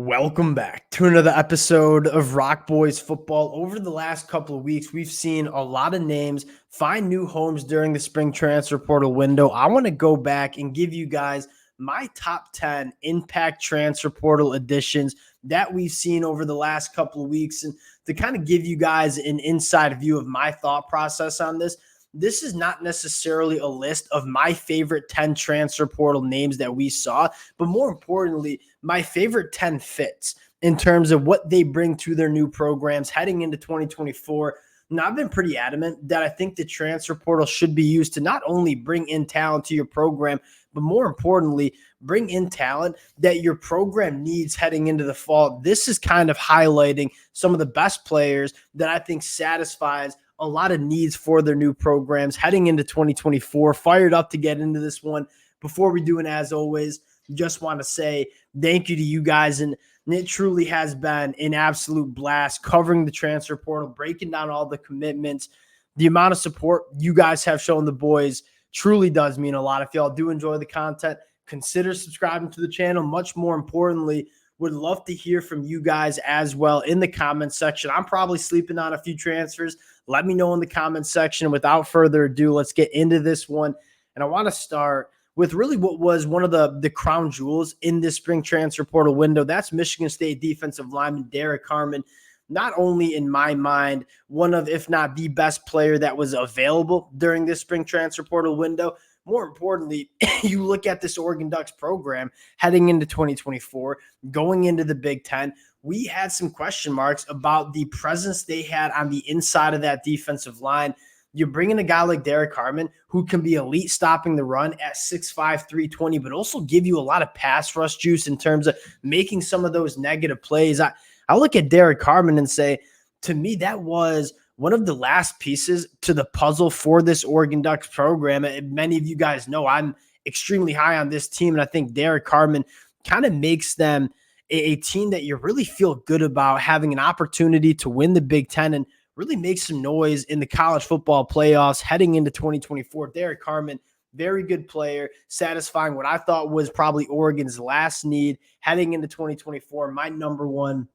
Welcome back to another episode of Rock Boys Football. Over the last couple of weeks, we've seen a lot of names find new homes during the spring transfer portal window. I want to go back and give you guys my top 10 impact transfer portal additions that we've seen over the last couple of weeks, and to kind of give you guys an inside view of my thought process on this. This is not necessarily a list of my favorite 10 transfer portal names that we saw, but more importantly, my favorite 10 fits in terms of what they bring to their new programs heading into 2024. Now, I've been pretty adamant that I think the transfer portal should be used to not only bring in talent to your program, but more importantly, bring in talent that your program needs heading into the fall. This is kind of highlighting some of the best players that I think satisfies a lot of needs for their new programs heading into 2024. Fired up to get into this one. Before we do, and as always, just want to say thank you to you guys. And it truly has been an absolute blast covering the transfer portal, breaking down all the commitments. The amount of support you guys have shown the boys truly does mean a lot. If y'all do enjoy the content, consider subscribing to the channel. Much more importantly, would love to hear from you guys as well in the comments section. I'm probably sleeping on a few transfers. Let me know in the comments section. Without further ado, let's get into this one. And I want to start with really what was one of the crown jewels in this spring transfer portal window. That's Michigan State defensive lineman Derek Harmon. Not only in my mind, one of, if not the best player that was available during this spring transfer portal window. More importantly, you look at this Oregon Ducks program heading into 2024, going into the Big Ten. We had some question marks about the presence they had on the inside of that defensive line. You're bringing a guy like Derek Harmon who can be elite stopping the run at 6'5", 320, but also give you a lot of pass rush juice in terms of making some of those negative plays. I look at Derek Harmon and say, to me, that was one of the last pieces to the puzzle for this Oregon Ducks program. And many of you guys know I'm extremely high on this team, and I think Derek Harmon kind of makes them a team that you really feel good about having an opportunity to win the Big Ten and really make some noise in the college football playoffs heading into 2024. Derek Harmon, very good player, satisfying what I thought was probably Oregon's last need heading into 2024. My number one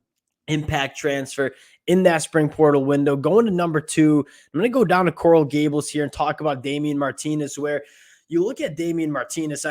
impact transfer in that spring portal window. Going to number two, I'm going to go down to Coral Gables here and talk about Damen Martinez, where you look at Damen Martinez,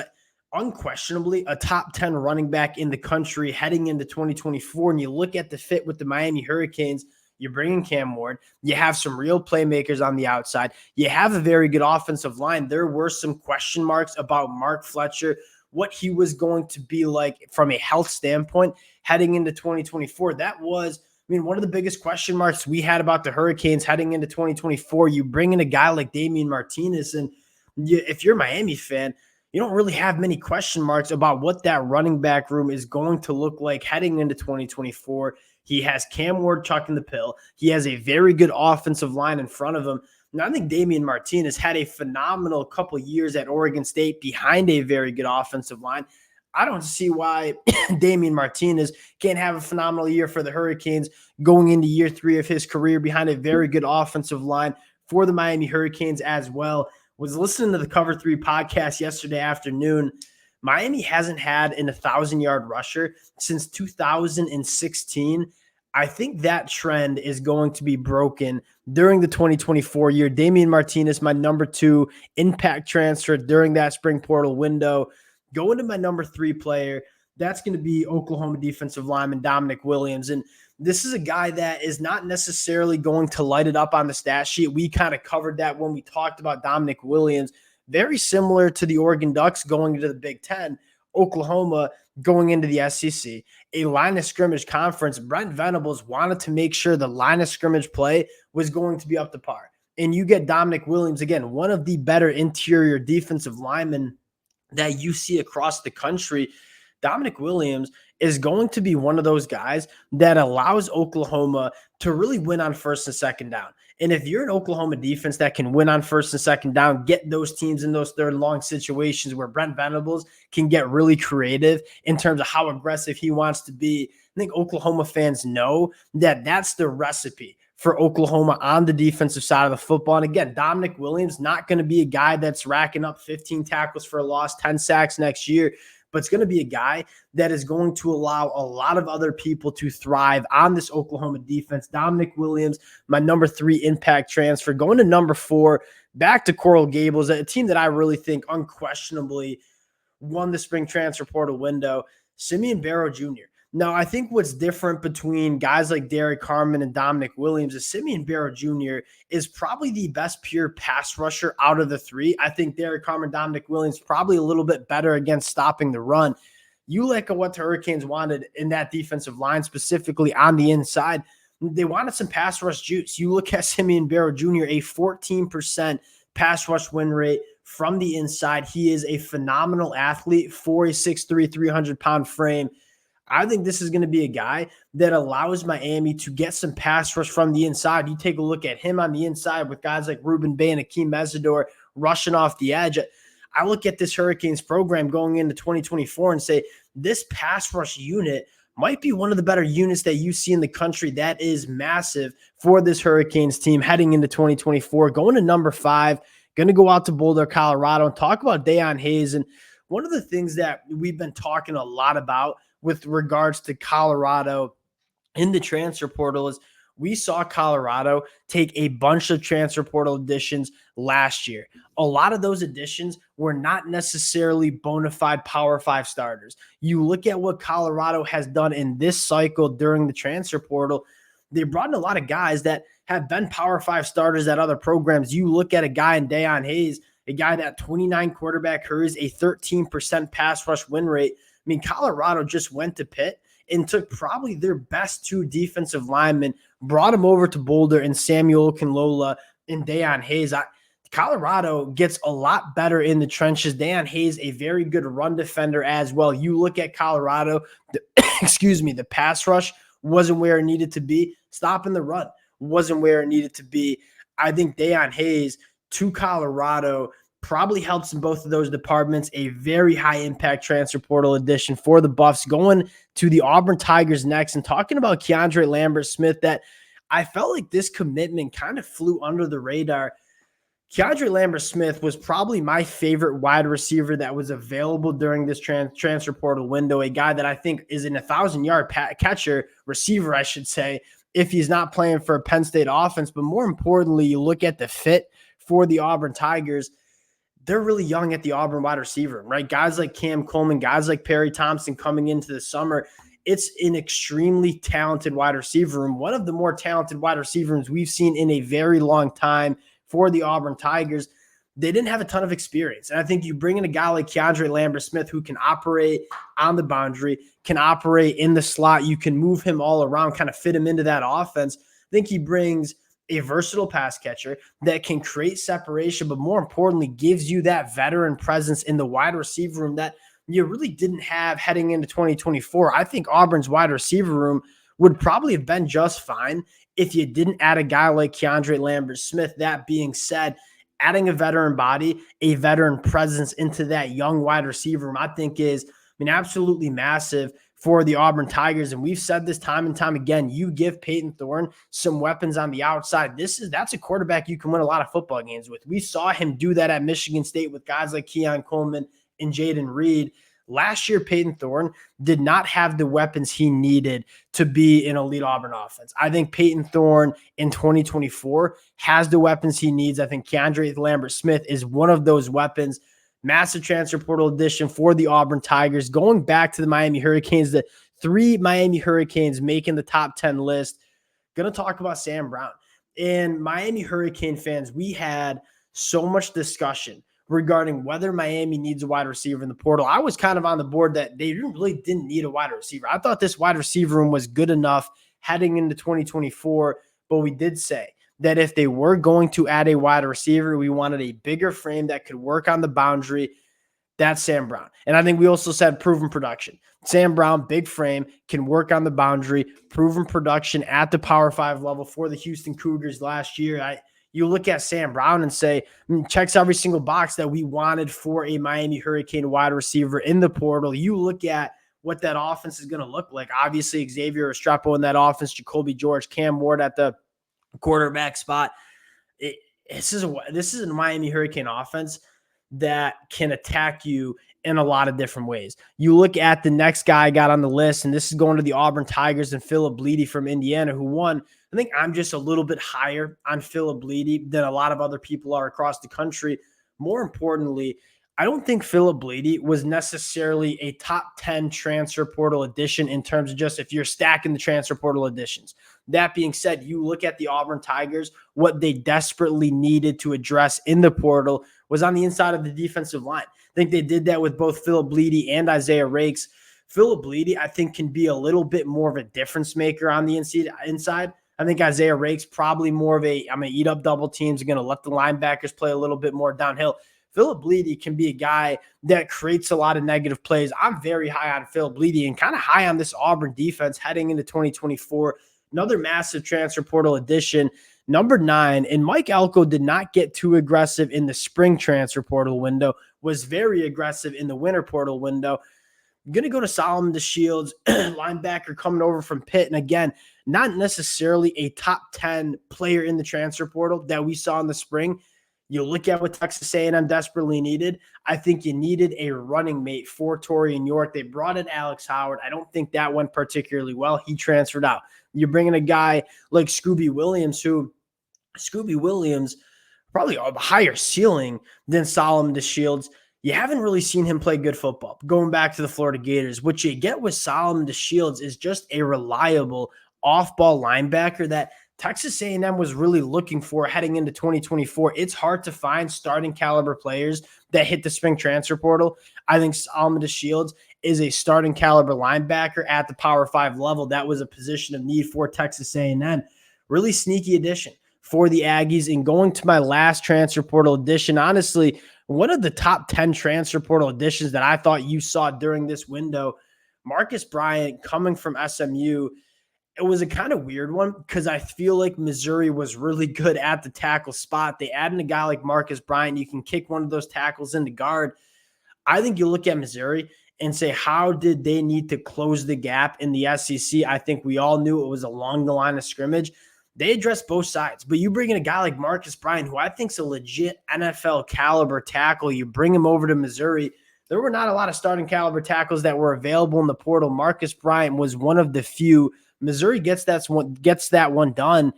unquestionably a top 10 running back in the country heading into 2024. And you look at the fit with the Miami Hurricanes, you're bringing Cam Ward. You have some real playmakers on the outside. You have a very good offensive line. There were some question marks about Mark Fletcher, what he was going to be like from a health standpoint heading into 2024. That was, one of the biggest question marks we had about the Hurricanes heading into 2024. You bring in a guy like Damen Martinez, and if you're a Miami fan, you don't really have many question marks about what that running back room is going to look like heading into 2024. He has Cam Ward chucking the pill. He has a very good offensive line in front of him. Now, I think Damen Martinez had a phenomenal couple years at Oregon State behind a very good offensive line. I don't see why Damen Martinez can't have a phenomenal year for the Hurricanes going into year 3 of his career behind a very good offensive line for the Miami Hurricanes as well. Was listening to the Cover 3 podcast yesterday afternoon. Miami hasn't had an 1,000-yard rusher since 2016. I think that trend is going to be broken during the 2024 year. Damen Martinez, my number 2 impact transfer during that spring portal window. Going to my number 3 player, that's going to be Oklahoma defensive lineman Dominic Williams. And this is a guy that is not necessarily going to light it up on the stat sheet. We kind of covered that when we talked about Dominic Williams. Very similar to the Oregon Ducks going into the Big Ten, Oklahoma going into the SEC, a line of scrimmage conference. Brent Venables wanted to make sure the line of scrimmage play was going to be up to par. And you get Dominic Williams, again, one of the better interior defensive linemen that you see across the country. Dominic Williams is going to be one of those guys that allows Oklahoma to really win on first and second down. And if you're an Oklahoma defense that can win on first and second down, get those teams in those third and long situations where Brent Venables can get really creative in terms of how aggressive he wants to be, I think Oklahoma fans know that that's the recipe for Oklahoma on the defensive side of the football. And again, Dominic Williams, not going to be a guy that's racking up 15 tackles for a loss, 10 sacks next year, but it's going to be a guy that is going to allow a lot of other people to thrive on this Oklahoma defense. Dominic Williams, my number 3 impact transfer, going to number 4, back to Coral Gables, a team that I really think unquestionably won the spring transfer portal window, Simeon Barrow Jr. Now, I think what's different between guys like Derek Harmon and Dominic Williams is Simeon Barrow Jr. is probably the best pure pass rusher out of the 3. I think Derek Harmon, Dominic Williams probably a little bit better against stopping the run. You look at what the Hurricanes wanted in that defensive line, specifically on the inside. They wanted some pass rush juice. You look at Simeon Barrow Jr., a 14% pass rush win rate from the inside. He is a phenomenal athlete for a 6'3", 300-pound frame. I think this is going to be a guy that allows Miami to get some pass rush from the inside. You take a look at him on the inside with guys like Ruben Bay and Akeem Mesidor rushing off the edge. I look at this Hurricanes program going into 2024 and say this pass rush unit might be one of the better units that you see in the country. That is massive for this Hurricanes team heading into 2024. Going to number 5, going to go out to Boulder, Colorado, and talk about Deon Hayes. And one of the things that we've been talking a lot about with regards to Colorado in the transfer portal is we saw Colorado take a bunch of transfer portal additions last year. A lot of those additions were not necessarily bona fide Power 5 starters. You look at what Colorado has done in this cycle during the transfer portal, they brought in a lot of guys that have been Power 5 starters at other programs. You look at a guy in Deon Hayes, a guy that 29 quarterback hurries, a 13% pass rush win rate. I mean, Colorado just went to Pitt and took probably their best 2 defensive linemen, brought them over to Boulder and Samuel Kinlola and Deon Hayes. Colorado gets a lot better in the trenches. Deon Hayes, a very good run defender as well. You look at Colorado, the pass rush wasn't where it needed to be. Stopping the run wasn't where it needed to be. I think Deon Hayes to Colorado probably helps in both of those departments. A very high impact transfer portal addition for the Buffs. Going to the Auburn Tigers next and talking about KeAndre Lambert Smith, that I felt like this commitment kind of flew under the radar. KeAndre Lambert Smith was probably my favorite wide receiver that was available during this transfer portal window. A guy that I think is an 1,000-yard receiver, I should say, if he's not playing for a Penn State offense. But more importantly, you look at the fit for the Auburn Tigers. They're really young at the Auburn wide receiver, right? Guys like Cam Coleman, guys like Perry Thompson coming into the summer. It's an extremely talented wide receiver room, one of the more talented wide receiver rooms we've seen in a very long time for the Auburn Tigers. They didn't have a ton of experience. And I think you bring in a guy like KeAndre Lambert Smith who can operate on the boundary, can operate in the slot. You can move him all around, kind of fit him into that offense. I think he brings a versatile pass catcher that can create separation, but more importantly, gives you that veteran presence in the wide receiver room that you really didn't have heading into 2024. I think Auburn's wide receiver room would probably have been just fine if you didn't add a guy like KeAndre Lambert Smith. That being said, adding a veteran body, a veteran presence into that young wide receiver room, I think is, absolutely massive for the Auburn Tigers. And we've said this time and time again, you give Peyton Thorne some weapons on the outside. That's a quarterback you can win a lot of football games with. We saw him do that at Michigan State with guys like Keon Coleman and Jaden Reed. Last year, Peyton Thorne did not have the weapons he needed to be an elite Auburn offense. I think Peyton Thorne in 2024 has the weapons he needs. I think KeAndre Lambert Smith is one of those weapons. Massive transfer portal addition for the Auburn Tigers. Going back to the Miami Hurricanes, the 3 Miami Hurricanes making the top 10 list. Going to talk about Sam Brown. And Miami Hurricane fans, we had so much discussion regarding whether Miami needs a wide receiver in the portal. I was kind of on the board that they really didn't need a wide receiver. I thought this wide receiver room was good enough heading into 2024, but we did say that if they were going to add a wide receiver, we wanted a bigger frame that could work on the boundary. That's Sam Brown. And I think we also said proven production. Sam Brown, big frame, can work on the boundary, proven production at the Power 5 level for the Houston Cougars last year. You look at Sam Brown and say, checks every single box that we wanted for a Miami Hurricane wide receiver in the portal. You look at what that offense is going to look like. Obviously, Xavier Restrepo in that offense, Jacoby George, Cam Ward at the quarterback spot. This is a Miami Hurricane offense that can attack you in a lot of different ways. You look at the next guy I got on the list, and this is going to the Auburn Tigers and Philip Bleedy from Indiana, who won. I think I'm just a little bit higher on Philip Bleedy than a lot of other people are across the country. More importantly, I don't think Philip Bleedy was necessarily a top 10 transfer portal addition in terms of just if you're stacking the transfer portal additions. That being said, you look at the Auburn Tigers, what they desperately needed to address in the portal was on the inside of the defensive line. I think they did that with both Philip Bleedy and Isaiah Rakes. Philip Bleedy, I think, can be a little bit more of a difference maker on the inside. I think Isaiah Rakes probably more of a, I'm going to eat up double teams, I'm going to let the linebackers play a little bit more downhill. Philip Bleedy can be a guy that creates a lot of negative plays. I'm very high on Philip Bleedy and kind of high on this Auburn defense heading into 2024. Another massive transfer portal addition, number 9. And Mike Elko did not get too aggressive in the spring transfer portal window, was very aggressive in the winter portal window. I'm going to go to Solomon DeShields, linebacker coming over from Pitt. And again, not necessarily a top 10 player in the transfer portal that we saw in the spring. You look at what Texas A&M desperately needed. I think you needed a running mate for Torian York. They brought in Alex Howard. I don't think that went particularly well. He transferred out. You're bringing a guy like Scooby Williams, probably a higher ceiling than Solomon DeShields. You haven't really seen him play good football. Going back to the Florida Gators, what you get with Solomon DeShields is just a reliable off-ball linebacker that Texas A&M was really looking for heading into 2024. It's hard to find starting caliber players that hit the spring transfer portal. I think Solomon DeShields is a starting caliber linebacker at the Power 5 level. That was a position of need for Texas A&M. Really sneaky addition for the Aggies. And going to my last transfer portal addition, honestly, one of the top 10 transfer portal additions that I thought you saw during this window, Marcus Bryant coming from SMU. It was a kind of weird one because I feel like Missouri was really good at the tackle spot. They added a guy like Marcus Bryant. You can kick one of those tackles into guard. I think you look at Missouri and say, how did they need to close the gap in the SEC? I think we all knew it was along the line of scrimmage. They addressed both sides, but you bring in a guy like Marcus Bryant, who I think is a legit NFL caliber tackle. You bring him over to Missouri. There were not a lot of starting caliber tackles that were available in the portal. Marcus Bryant was one of the few. Missouri gets that one done.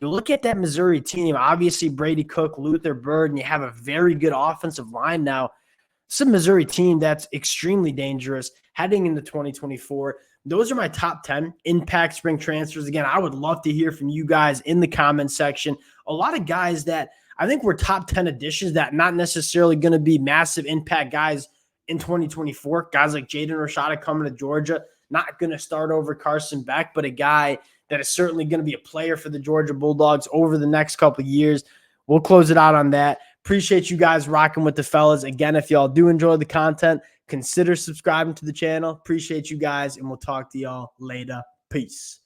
You look at that Missouri team, obviously Brady Cook, Luther Bird, and you have a very good offensive line now. It's a Missouri team that's extremely dangerous heading into 2024. Those are my top 10 impact spring transfers. Again, I would love to hear from you guys in the comments section. A lot of guys that I think were top 10 additions that not necessarily going to be massive impact guys in 2024. Guys like Jaden Rashada coming to Georgia, not going to start over Carson Beck, but a guy that is certainly going to be a player for the Georgia Bulldogs over the next couple of years. We'll close it out on that. Appreciate you guys rocking with the fellas. Again, if y'all do enjoy the content, consider subscribing to the channel. Appreciate you guys, and we'll talk to y'all later. Peace.